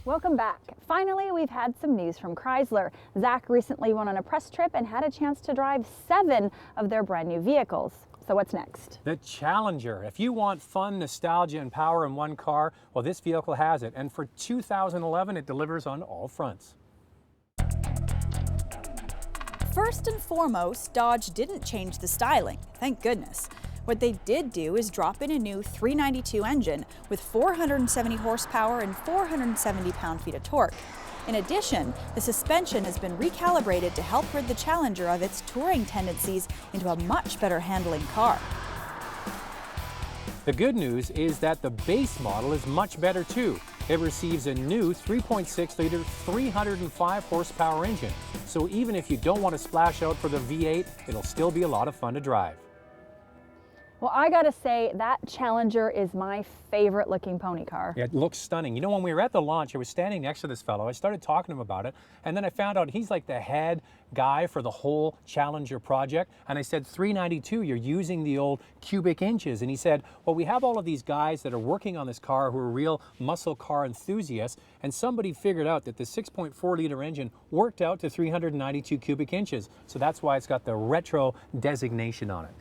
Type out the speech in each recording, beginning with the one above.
Welcome back. Finally, we've had some news from Chrysler. Zach recently went on a press trip and had a chance to drive 7 of their brand new vehicles. So what's next? The Challenger. If you want fun, nostalgia, and power in one car, well, this vehicle has it. And for 2011, it delivers on all fronts. First and foremost, Dodge didn't change the styling, thank goodness. What they did do is drop in a new 392 engine with 470 horsepower and 470 pound-feet of torque. In addition, the suspension has been recalibrated to help rid the Challenger of its touring tendencies into a much better handling car. The good news is that the base model is much better too. It receives a new 3.6-liter, 305 horsepower engine. So even if you don't want to splash out for the V8, it'll still be a lot of fun to drive. Well, I gotta say, that Challenger is my favorite looking pony car. Yeah, it looks stunning. You know, when we were at the launch, I was standing next to this fellow. I started talking to him about it, and then I found out he's like the head guy for the whole Challenger project. And I said, 392, you're using the old cubic inches. And he said, well, we have all of these guys that are working on this car who are real muscle car enthusiasts, and somebody figured out that the 6.4-liter engine worked out to 392 cubic inches. So that's why it's got the retro designation on it.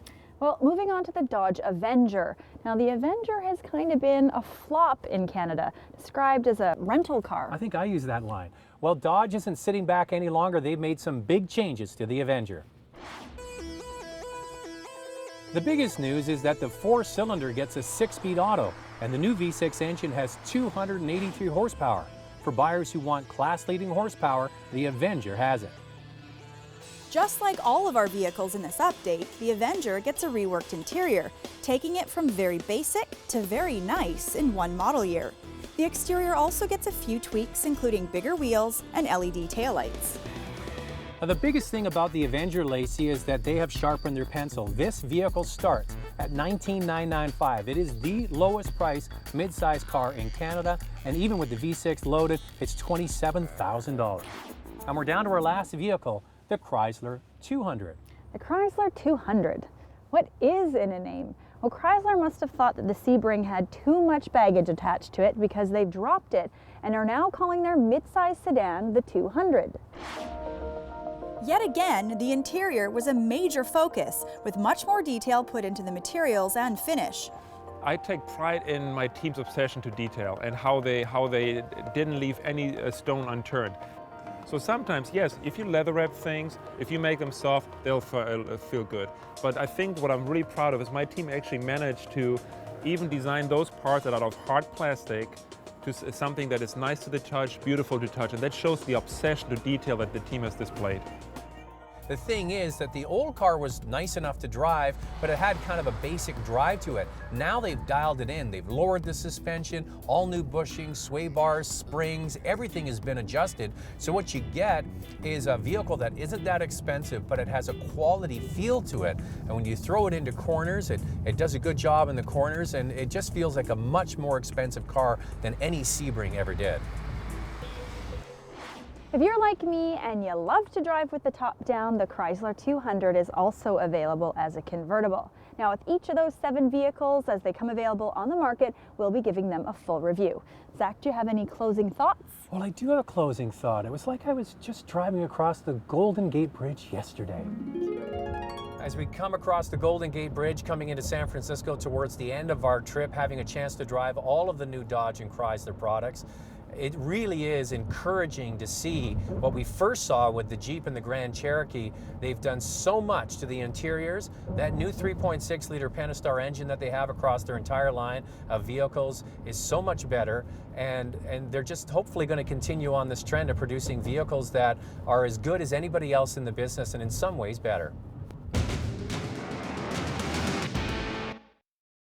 Well, moving on to the Dodge Avenger. Now, the Avenger has kind of been a flop in Canada, described as a rental car. I think I use that line. Well, Dodge isn't sitting back any longer. They've made some big changes to the Avenger. The biggest news is that the 4-cylinder gets a 6-speed auto, and the new V6 engine has 283 horsepower. For buyers who want class-leading horsepower, the Avenger has it. Just like all of our vehicles in this update, the Avenger gets a reworked interior, taking it from very basic to very nice in one model year. The exterior also gets a few tweaks, including bigger wheels and LED taillights. Now, the biggest thing about the Avenger, Lacey, is that they have sharpened their pencil. This vehicle starts at $19,995. It is the lowest price mid-size car in Canada, and even with the V6 loaded, it's $27,000. And we're down to our last vehicle, the Chrysler 200. The Chrysler 200. What is in a name? Well, Chrysler must have thought that the Sebring had too much baggage attached to it because they've dropped it and are now calling their mid-size sedan the 200. Yet again, the interior was a major focus, with much more detail put into the materials and finish. I take pride in my team's obsession to detail and how they didn't leave any stone unturned. So sometimes, yes, if you leather wrap things, if you make them soft, they'll feel good. But I think what I'm really proud of is my team actually managed to even design those parts that are out of hard plastic to something that is nice to the touch, beautiful to touch, and that shows the obsession to detail that the team has displayed. The thing is that the old car was nice enough to drive, but it had kind of a basic drive to it. Now they've dialed it in. They've lowered the suspension, all new bushings, sway bars, springs, everything has been adjusted. So what you get is a vehicle that isn't that expensive, but it has a quality feel to it. And when you throw it into corners, it does a good job in the corners, and it just feels like a much more expensive car than any Sebring ever did. If you're like me and you love to drive with the top down, the Chrysler 200 is also available as a convertible. Now, with each of those 7 vehicles, as they come available on the market, we'll be giving them a full review. Zach, do you have any closing thoughts? Well, I do have a closing thought. It was like I was just driving across the Golden Gate Bridge yesterday. As we come across the Golden Gate Bridge coming into San Francisco towards the end of our trip, having a chance to drive all of the new Dodge and Chrysler products, it really is encouraging to see what we first saw with the Jeep and the Grand Cherokee. They've done so much to the interiors. That new 3.6-liter Pentastar engine that they have across their entire line of vehicles is so much better, and they're just hopefully going to continue on this trend of producing vehicles that are as good as anybody else in the business, and in some ways better.